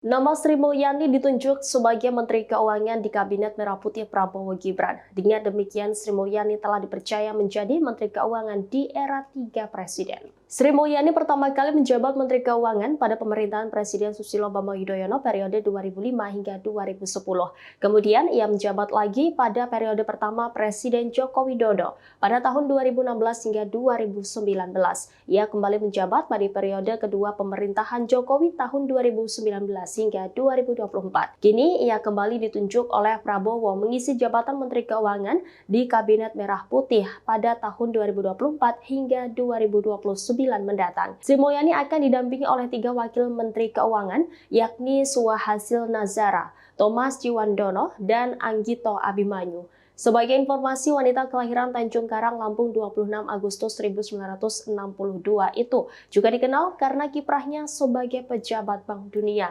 Nama Sri Mulyani ditunjuk sebagai Menteri Keuangan di Kabinet Merah Putih Prabowo Gibran. Dengan demikian, Sri Mulyani telah dipercaya menjadi Menteri Keuangan di era 3 presiden. Sri Mulyani pertama kali menjabat Menteri Keuangan pada pemerintahan Presiden Susilo Bambang Yudhoyono periode 2005 hingga 2010. Kemudian ia menjabat lagi pada periode pertama Presiden Joko Widodo pada tahun 2016 hingga 2019. Ia kembali menjabat pada periode kedua pemerintahan Jokowi tahun 2019 hingga 2024. Kini ia kembali ditunjuk oleh Prabowo mengisi jabatan Menteri Keuangan di Kabinet Merah Putih pada tahun 2024 hingga 2029 mendatang. Sri Mulyani akan didampingi oleh 3 wakil Menteri Keuangan, yakni Suhasil Nazara, Thomas Ciwandono, dan Anggito Abimanyu. Sebagai informasi, wanita kelahiran Tanjung Karang, Lampung 26 Agustus 1962 itu juga dikenal karena kiprahnya sebagai pejabat Bank Dunia.